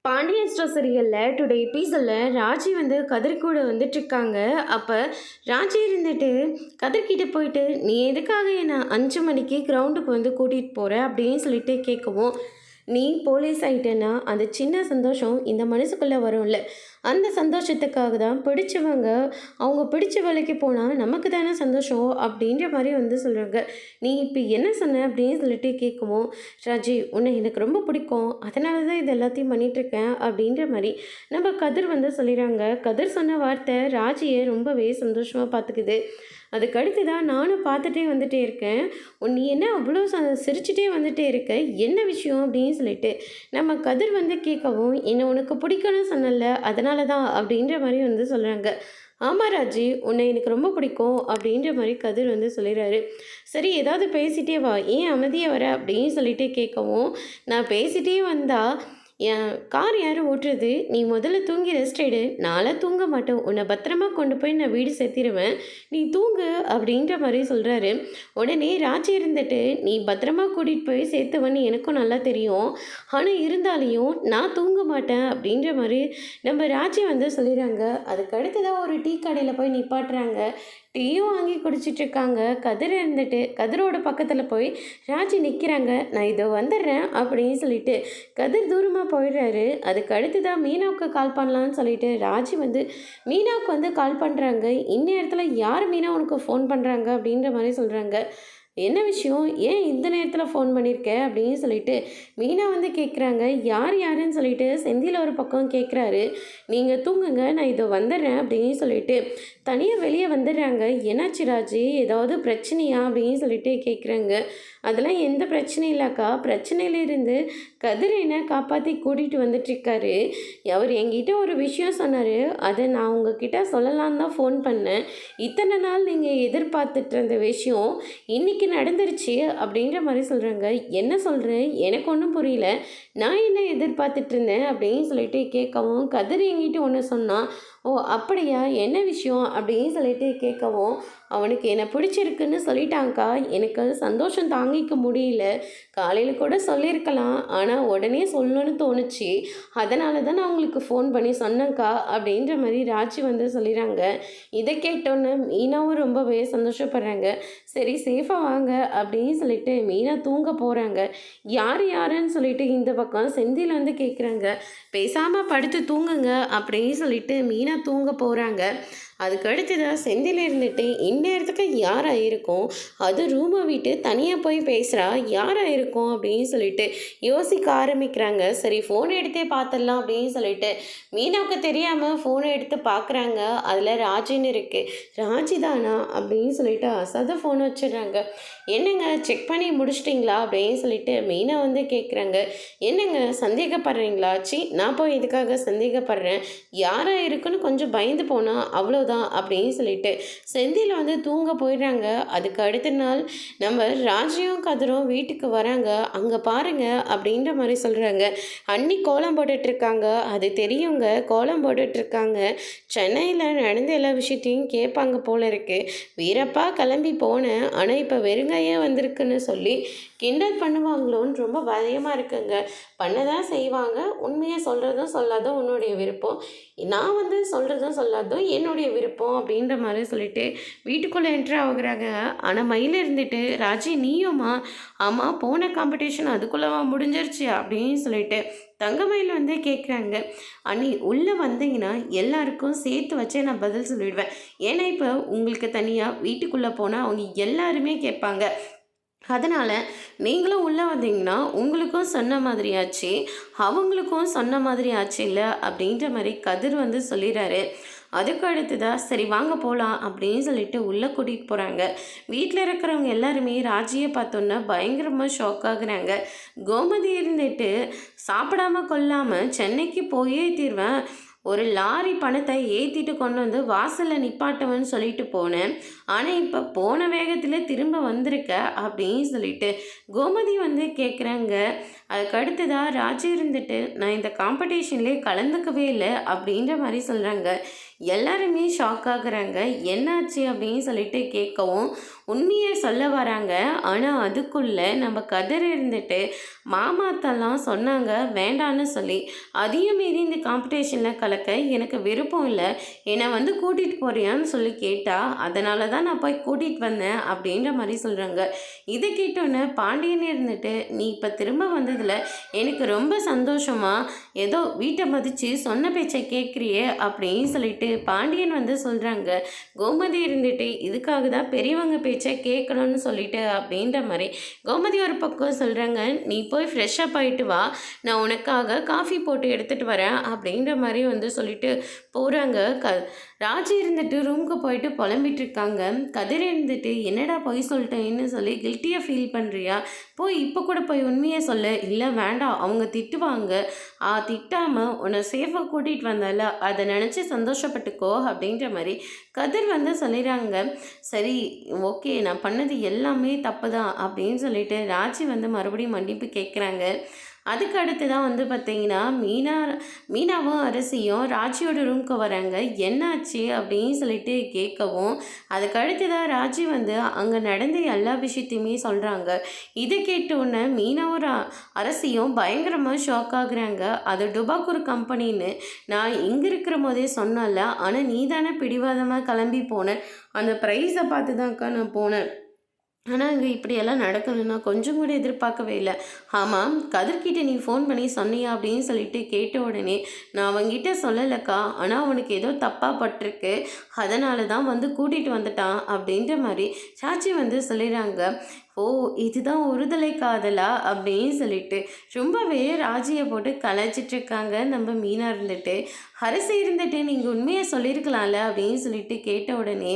Pandian store சீரியலில் today எபிசோடில் ராஜி வந்து கதிர் கூட வந்துட்டுருக்காங்க. அப்போ ராஜி இருந்துட்டு கதிர்கிட்ட போயிட்டு, நீ எதுக்காக என்னை 5 மணிக்கு கிரவுண்டுக்கு வந்து கூட்டிகிட்டு போகிற அப்படின்னு சொல்லிட்டு கேட்கவும், நீ போலீஸ் ஆகிட்டேன்னா அந்த சின்ன சந்தோஷம் இந்த மனசுக்குள்ளே வரும்ல, அந்த சந்தோஷத்துக்காக தான் பிடிச்சவங்க அவங்க பிடிச்ச வேலைக்கு போனால் நமக்கு தானே சந்தோஷம் அப்படின்ற மாதிரி வந்து சொல்கிறாங்க. நீ இப்போ என்ன சொன்ன அப்படின்னு சொல்லிட்டு கேட்கவும், ராஜி உன்னை எனக்கு ரொம்ப பிடிக்கும், அதனால தான் இது எல்லாத்தையும் பண்ணிகிட்ருக்கேன் அப்படின்ற மாதிரி நம்ம கதிர் வந்து சொல்லிடுறாங்க. கதிர் சொன்ன வார்த்தை ராஜியை ரொம்பவே சந்தோஷமாக பார்த்துக்குது. அதுக்கடுத்து தான் நானும் பார்த்துட்டே வந்துட்டே இருக்கேன். நீ என்ன அவ்வளோ சிரிச்சுட்டே வந்துட்டே இருக்க, என்ன விஷயம் அப்படின்னு சொல்லிட்டு நம்ம கதிர் வந்து கேட்கவும், என்னை உனக்கு பிடிக்கணும்னு சொன்னல அதனால தான் அப்படின்ற மாதிரி வந்து சொல்கிறாங்க. ஆமாம் ராஜி, உன்னை எனக்கு ரொம்ப பிடிக்கும் அப்படின்ற மாதிரி கதிர் வந்து சொல்லிடுறாரு. சரி ஏதாவது பேசிட்டே வா, ஏன் அமைதியாக வர அப்படின்னு சொல்லிட்டு கேட்கவும், நான் பேசிட்டே வந்தால் என் கார் யார் ஓட்டுறது, நீ முதல்ல தூங்கி ரெஸ்ட் எடு, நான்லாம் தூங்க மாட்டேன், உன்னை பத்திரமா கொண்டு போய் நான் வீடு சேர்த்திடுவேன், நீ தூங்கு அப்படின்ற மாதிரி சொல்கிறாரு. உடனே ராஜி இருந்துட்டு, நீ பத்திரமா கூட்டிகிட்டு போய் சேர்த்துவன்னு எனக்கும் நல்லா தெரியும், ஆனால் இருந்தாலையும் நான் தூங்க மாட்டேன் அப்படின்ற மாதிரி நம்ம ராஜி வந்து சொல்லிடுறாங்க. அதுக்கு அடுத்ததாக ஒரு டீ கடையில் போய் நிப்பாட்டுறாங்க. டீயும் வாங்கி குடிச்சிட்ருக்காங்க. கதிர் இருந்துட்டு கதிரோட பக்கத்தில் போய் ராஜி நிற்கிறாங்க. நான் இதோ வந்துடுறேன் அப்படின்னு சொல்லிட்டு கதிர் தூரமாக போயிடுறாரு. அதுக்கு அடுத்து தான் மீனாவுக்கு கால் பண்ணலான்னு சொல்லிட்டு ராஜி வந்து மீனாவுக்கு வந்து கால் பண்ணுறாங்க. இந்நேரத்தில் யார் மீனா உனக்கு ஃபோன் பண்ணுறாங்க அப்படின்ற மாதிரி சொல்கிறாங்க. என்ன விஷயம், ஏன் இந்த நேரத்தில் ஃபோன் பண்ணியிருக்க அப்படின்னு சொல்லிட்டு மீனா வந்து கேட்குறாங்க. யார் யாருன்னு சொல்லிட்டு செந்தில் ஒரு பக்கம் கேட்குறாரு. நீங்கள் தூங்குங்க, நான் இதோ வந்துடுறேன் அப்படின்னு சொல்லிட்டு தனியாக வெளியே வந்துடுறாங்க. என்னாச்சு ராஜி, ஏதாவது பிரச்சனையா அப்படின்னு சொல்லிட்டு கேட்குறாங்க. அதெல்லாம் எந்த பிரச்சனையும் இல்லைக்கா, பிரச்சனையிலிருந்து கதிர் என்ன காப்பாற்றி கூட்டிகிட்டு வந்துட்டுருக்காரு. அவர் என்கிட்ட ஒரு விஷயம் சொன்னார், அதை நான் உங்ககிட்ட சொல்லலான்னு தான் ஃபோன் பண்ணேன். இத்தனை நாள் நீங்கள் எதிர்பார்த்துட்டு இருந்த விஷயம் இன்றைக்கி நடந்துருச்சு அப்படின்ற மாதிரி சொல்கிறாங்க. என்ன சொல்கிறேன், எனக்கு ஒன்றும் புரியல, நான் என்ன எதிர்பார்த்துட்டு இருந்தேன் அப்படின்னு சொல்லிட்டு கேட்கவும், கதிர் என்கிட்ட ஒன்று சொன்னான். ஓ அப்படியா, என்ன விஷயம் அப்படின்னு சொல்லிட்டு கேட்கவும், அவனுக்கு என்னை பிடிச்சிருக்குன்னு சொல்லிட்டாங்க்கா, எனக்கு சந்தோஷம் தாங்கிக்க முடியல, காலையில் கூட சொல்லியிருக்கலாம், ஆனால் உடனே சொல்லணும்னு தோணுச்சு, அதனால தான் நான் உங்களுக்கு ஃபோன் பண்ணி சொன்னேங்க்கா அப்படின்ற மாதிரி ராஜி வந்து சொல்லிடுறாங்க. இதை கேட்டோன்னே மீனாவும் ரொம்பவே சந்தோஷப்படுறாங்க. சரி சேஃபாக வாங்க அப்படின்னு சொல்லிட்டு மீனா தூங்க போகிறாங்க. யார் யாருன்னு சொல்லிட்டு இந்த பக்கம் செந்தில் வந்து கேட்குறாங்க. பேசாமல் படுத்து தூங்குங்க அப்படின்னு சொல்லிட்டு மீனா தூங்க போகிறாங்க. அதுக்கு அடுத்ததாக செந்தில் இருந்துட்டு இந்நேரத்துக்கு யாராக இருக்கும், அது ரூமை விட்டு தனியாக போய் பேசுகிறா, யாராக இருக்கும் அப்படின்னு சொல்லிட்டு யோசிக்க ஆரம்பிக்கிறாங்க. சரி ஃபோன் எடுத்தே பார்த்துடலாம் அப்படின்னு சொல்லிட்டு மீனாவுக்கு தெரியாமல் ஃபோனை எடுத்து பார்க்குறாங்க. அதில் ராஜின்னு இருக்குது. ராஜி தானா அப்படின்னு சொல்லிட்டு அசாத ஃபோன் வச்சிடுறாங்க. என்னங்க செக் பண்ணி முடிச்சிட்டிங்களா அப்படின்னு சொல்லிட்டு மீனா வந்து கேட்குறாங்க. என்னங்க சந்தேகப்படுறீங்களா, சி நான் போய் இதுக்காக சந்தேகப்படுறேன், யாராக இருக்குன்னு கொஞ்சம் பயந்து போனால் அவ்வளோதான் அப்படின்னு சொல்லிட்டு செந்தில் வந்து தூங்க போயிடுறாங்க. அதுக்கு அடுத்த நாள் நம்ம ராஜியும் கதிரும் வீட்டுக்கு வராங்க. அங்கே பாருங்க அப்படின்ற மாதிரி சொல்கிறாங்க. அன்னி கோலம் போட்டுட்ருக்காங்க, அது தெரியுங்க, கோலம் போட்டுட்ருக்காங்க. சென்னையில் நடந்த எல்லா விஷயத்தையும் கேட்பாங்க போல இருக்கு. வீரப்பா கிளம்பி போனேன், ஆனால் இப்போ வெறுங்கையே வந்திருக்குன்னு சொல்லி கிண்டல் பண்ணுவாங்களோன்னு ரொம்ப பயமாக இருக்குங்க. பண்ண தான் செய்வாங்க, உண்மையை சொல்கிறதும் சொல்லாதும் உன்னுடைய விருப்பம், நான் வந்து சொல்கிறதும் சொல்லாதும் என்னுடைய விருப்பம் அப்படின்ற மாதிரி சொல்லிட்டு வீட்டுக்குள்ளே என்ட்ரு ஆகுறாங்க. ஆனால் மயில இருந்துட்டு ராஜி நீயுமா, ஆமாம் போன காம்படிஷன் அதுக்குள்ளவா முடிஞ்சிருச்சு அப்படின்னு சொல்லிட்டு தங்கமயில் வந்து கேட்குறாங்க. அண்ணி உள்ளே வந்தீங்கன்னா எல்லாருக்கும் சேர்த்து வச்சே நான் பதில் சொல்லிடுவேன், ஏன்னா இப்போ உங்களுக்கு தனியாக வீட்டுக்குள்ளே போனால் அவங்க எல்லாருமே கேட்பாங்க, அதனால் நீங்களும் உள்ளே வந்தீங்கன்னா உங்களுக்கும் சொன்ன மாதிரி ஆச்சு, அவங்களுக்கும் சொன்ன மாதிரி ஆச்சு இல்லை அப்படின்ற மாதிரி கதிர் வந்து சொல்லிடுறாரு. அதுக்கு அடுத்ததாக சரி வாங்க போகலாம் அப்படின்னு சொல்லிட்டு உள்ளே கூட்டிகிட்டு போகிறாங்க. வீட்டில் இருக்கிறவங்க எல்லாருமே ராஜியை பார்த்தோன்னா பயங்கரமாக ஷாக் ஆகுறாங்க. கோமதி இருந்துட்டு சாப்பிடாம கொள்ளாமல் சென்னைக்கு போயே தீர்வேன், ஒரு லாரி பணத்தை ஏற்றிட்டு கொண்டு வந்து வாசலில் நிப்பாட்டுவேன்னு சொல்லிட்டு போனேன், ஆனால் இப்போ போன வேகத்தில் திரும்ப வந்திருக்க அப்படின்னு சொல்லிட்டு கோமதி வந்து கேட்குறாங்க. அதுக்கு அடுத்ததாக ராஜி இருந்துட்டு நான் இந்த காம்படிஷன்லேயே கலந்துக்கவே இல்லை அப்படின்ற மாதிரி சொல்கிறாங்க. எல்லாருமே ஷாக் ஆகுறாங்க. என்னாச்சு அப்படின்னு சொல்லிட்டு கேட்கவும் உண்மையை சொல்ல வராங்க. ஆனால் அதுக்குள்ளே நம்ம கதிர் இருந்துட்டு மாமாத்தெல்லாம் சொன்னாங்க வேண்டான்னு சொல்லி, அதையும் மீறி இந்த காம்படிஷனில் கலக்க எனக்கு விருப்பம் இல்லை, என்னை வந்து கூட்டிகிட்டு போறியான்னு சொல்லி கேட்டா, அதனால தான் நான் போய் கூட்டிகிட்டு வந்தேன் அப்படின்ற மாதிரி சொல்கிறாங்க. இதை கேட்டோன்னே பாண்டியன் இருந்துட்டு, நீ இப்போ திரும்ப வந்ததில் எனக்கு ரொம்ப சந்தோஷமா, ஏதோ வீட்டை மதித்து சொன்ன பேச்சை கேட்குறியே அப்படின்னு சொல்லிட்டு பாண்டியன் வந்து சொல்கிறாங்க. கோமதி இருந்துட்டு, இதுக்காக தான் பெரியவங்க பேச்சை கேட்கணும்னு சொல்லிட்டு அப்படின்ற மாதிரி கோமதி ஒரு பக்கம் சொல்கிறாங்க. நீ போய் ஃப்ரெஷ்ஷப் ஆகிட்டு வா, நான் உனக்காக காஃபி போட்டு எடுத்துகிட்டு வரேன் அப்படின்ற மாதிரி வந்து சொல்லிட்டு போகிறாங்க. ராஜி இருந்துட்டு ரூமுக்கு போயிட்டு புலம்பிட்டு இருக்காங்க. கதிர் இருந்துட்டு, என்னடா போய் சொல்லிட்டேன்னு சொல்லி கில்ட்டியாக ஃபீல் பண்ணுறியா, போய் இப்போ கூட போய் உண்மையை சொல்லு. இல்லை வேண்டாம், அவங்க திட்டுவாங்க, திட்டாமல் உன்னை சேஃபாக கூட்டிகிட்டு வந்தால அதை நினச்சி சந்தோஷப்பட்டுக்கோ அப்படின்ற மாதிரி கதிர் வந்து சொல்லிடுறாங்க. சரி ஓகே, நான் பண்ணது எல்லாமே தப்பு தான் அப்படின்னு சொல்லிட்டு ராஜி வந்து மறுபடியும் மன்னிப்பு கேட்குறாங்க. அதுக்கு அடுத்து தான் வந்து பார்த்திங்கன்னா மீனாவும் அரசியும் ராஜியோட ரூமுக்கு வராங்க. என்னாச்சு அப்படின்னு சொல்லிட்டு கேட்கவும், அதுக்கு அடுத்து தான் ராஜி வந்து அங்கே நடந்த எல்லா விஷயத்தையுமே சொல்கிறாங்க. இதை கேட்டோன்னே மீனாவும் அரசியும் பயங்கரமாக ஷாக் ஆகுறாங்க. அது டுபாக்கூர் கம்பெனின்னு நான் இங்கே இருக்கிற போதே சொன்னல, ஆனால் நீ தானே பிடிவாதமாக கிளம்பி போனேன், அந்த ப்ரைஸை பார்த்து தான்க்கா நான் போனேன், ஆனால் இங்கே இப்படியெல்லாம் நடக்கணும்னா கொஞ்சம் கூட எதிர்பார்க்கவே இல்லை. ஆமாம், கதிர்கிட்ட நீ ஃபோன் பண்ணி சொன்னியா அப்படின்னு சொல்லிட்டு கேட்ட உடனே, நான் அவங்ககிட்ட சொல்லலைக்கா, ஆனால் அவனுக்கு ஏதோ தப்பாக பட்டிருக்கு, அதனால தான் வந்து கூட்டிகிட்டு வந்துட்டான் அப்படின்ற மாதிரி சாட்சி வந்து சொல்லிடுறாங்க. ஓ, இதுதான் ஒருதலை காதலா அப்படின்னு சொல்லிட்டு ரொம்பவே ராஜியை போட்டு கலாய்ச்சிட்ருக்காங்க நம்ம மீனா இருந்துட்டு. அரசு இருந்துட்டு நீங்கள் உண்மையை சொல்லியிருக்கலாம்ல அப்படின்னு சொல்லிட்டு கேட்ட உடனே,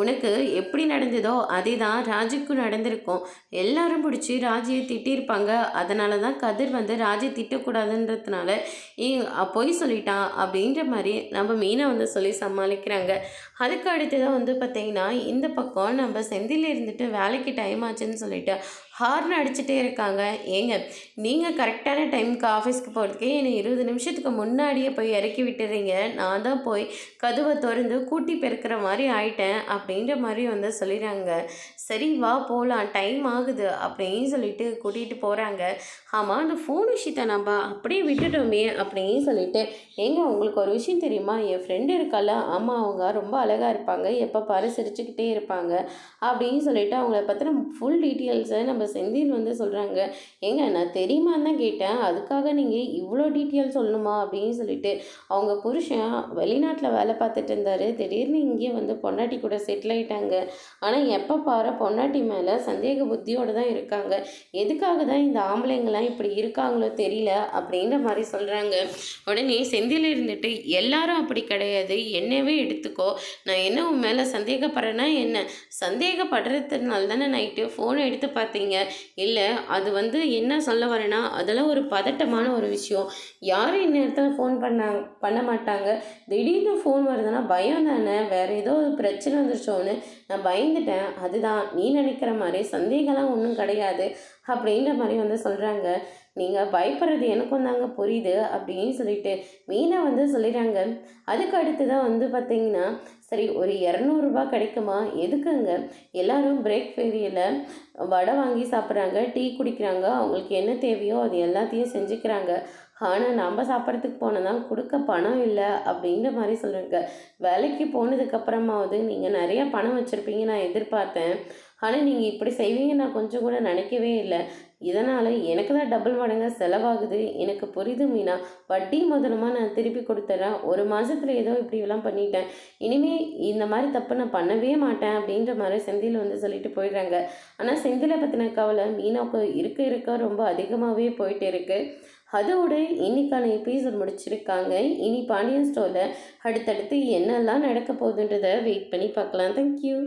உனக்கு எப்படி நடந்ததோ அதே தான் ராஜுக்கும் நடந்திருக்கும், எல்லாரும் பிடிச்சி ராஜியை திட்டியிருப்பாங்க, அதனால தான் கதிர் வந்து ராஜி திட்டக்கூடாதுன்றதுனால பொய் சொல்லிட்டான் அப்படின்ற மாதிரி நம்ம மீனை வந்து சொல்லி சமாளிக்கிறாங்க. அதுக்கு அடுத்து தான் வந்து பார்த்திங்கன்னா இந்த பக்கம் நம்ம செந்தில் இருந்துட்டு வேலைக்கு டைம் ஆச்சுன்னு சொல்லிட்டு ஹார்ன் அடிச்சுட்டே இருக்காங்க. ஏங்க, நீங்கள் கரெக்டான டைமுக்கு ஆஃபீஸ்க்கு போகிறதுக்கே என்னை 20 நிமிஷத்துக்கு முன்னாடியே போய் இறக்கி விட்டுறீங்க, நான் தான் போய் கதவை திறந்து கூட்டி பெருக்கிற மாதிரி ஆயிட்டேன் அப்படின்ற மாதிரி வந்து சொல்லிடுறாங்க. சரி வா போகலாம், டைம் ஆகுது அப்படின்னு சொல்லிட்டு கூட்டிகிட்டு போகிறாங்க. ஆமாம், அந்த ஃபோன் விஷயத்தை நம்ம அப்படியே விட்டுட்டோமே அப்படின்னு சொல்லிட்டு, ஏங்க உங்களுக்கு ஒரு விஷயம் தெரியுமா, என் ஃப்ரெண்டு இருக்கால, ஆமாம் அவங்க ரொம்ப அழகாக இருப்பாங்க, எப்போ பாரு சிரிச்சுக்கிட்டே இருப்பாங்க அப்படின்னு சொல்லிட்டு அவங்கள பற்றின ஃபுல் டீட்டெயில்ஸை நம்ம செந்தில் வந்து சொல்கிறாங்க. ஏங்க நான் தெரியுமான்னு தான் கேட்டேன், அதுக்காக நீங்கள் இவ்வளோ டீட்டெயில் சொல்லணுமா அப்படின்னு சொல்லிட்டு, அவங்க புருஷன் வெளிநாட்டில் வேலை பார்த்துட்டு இருந்தார், திடீர்னு இங்கே வந்து பொண்டாட்டி கூட செட்டில் ஆகிட்டாங்க, ஆனால் எப்போ பாரு பொண்டாட்டி மேலே சந்தேக புத்தியோடு தான் இருக்காங்க, எதுக்காக தான் இந்த ஆம்பளைங்களாம் இப்படி இருக்காங்களோ தெரியல அப்படின்ற மாதிரி சொல்கிறாங்க. உடனே செந்தில் இருந்துட்டு, எல்லாரும் அப்படி கிடையாது, என்னவே எடுத்துக்கோ, நான் என்ன உன் மேலே சந்தேகப்படுறேன்னா என்ன, சந்தேகப்படுறதுனால தானே நைட்டு ஃபோனை எடுத்து பார்த்தீங்க, இல்லை அது வந்து என்ன சொல்ல வரேன்னா, அதெல்லாம் ஒரு பதட்டமான ஒரு விஷயம், யாரும் இந்நேரத்தில் ஃபோன் பண்ண மாட்டாங்க, திடீர்னு ஃபோன் வருதுன்னா பயம் தானே, வேறு ஏதோ ஒரு பிரச்சனை வந்துருச்சோன்னு நான் பயந்துட்டேன், அதுதான், நீ நினைக்கிற மாதிரி சந்தேகம்லாம் ஒன்றும் கிடையாது அப்படின்ற மாதிரி வந்து சொல்கிறாங்க. நீங்கள் பயப்படுறது எனக்கும் தாங்க புரியுது அப்படின்னு சொல்லிட்டு மீனை வந்து சொல்லிடுறாங்க. அதுக்கு அடுத்து தான் வந்து பார்த்திங்கன்னா, சரி ஒரு 200 கிடைக்குமா, எதுக்குங்க, எல்லாரும் பிரேக் ஃபேரியில் வடை வாங்கி சாப்பிட்றாங்க, டீ குடிக்கிறாங்க, அவங்களுக்கு என்ன தேவையோ அது எல்லாத்தையும் செஞ்சுக்கிறாங்க, ஆனால் நம்ம சாப்பிட்றதுக்கு போனதான் கொடுக்க பணம் இல்லை அப்படின்ற மாதிரி சொல்கிறாங்க. வேலைக்கு போனதுக்கப்புறமாவது நீங்கள் நிறையா பணம் வச்சுருப்பீங்க நான் எதிர்பார்த்தேன், ஆனால் நீங்கள் இப்படி செய்வீங்க நான் கொஞ்சம் கூட நினைக்கவே இல்லை, இதனால் எனக்கு தான் டபுள் மடங்காக செலவாகுது, எனக்கு புரியுது மீனா, வட்டி முதலமாக நான் திருப்பி கொடுத்துட்றேன், ஒரு மாதத்தில் ஏதோ இப்படிலாம் பண்ணிட்டேன், இனிமேல் இந்த மாதிரி தப்பு நான் பண்ணவே மாட்டேன் அப்படின்ற மாதிரி செந்தில் வந்து சொல்லிட்டு போயிடுறாங்க. ஆனால் செந்திலை பற்றின கவலை மீனாவுக்கு இருக்க ரொம்ப அதிகமாகவே போயிட்டு இருக்குது. அதோட இன்னைக்கான எபிசோட் முடிச்சிருக்காங்க. இனி பாண்டியன் ஸ்டோரில் அடுத்தடுத்து என்னெல்லாம் நடக்க போகுதுன்றதை வெயிட் பண்ணி பார்க்கலாம். தேங்க்யூ.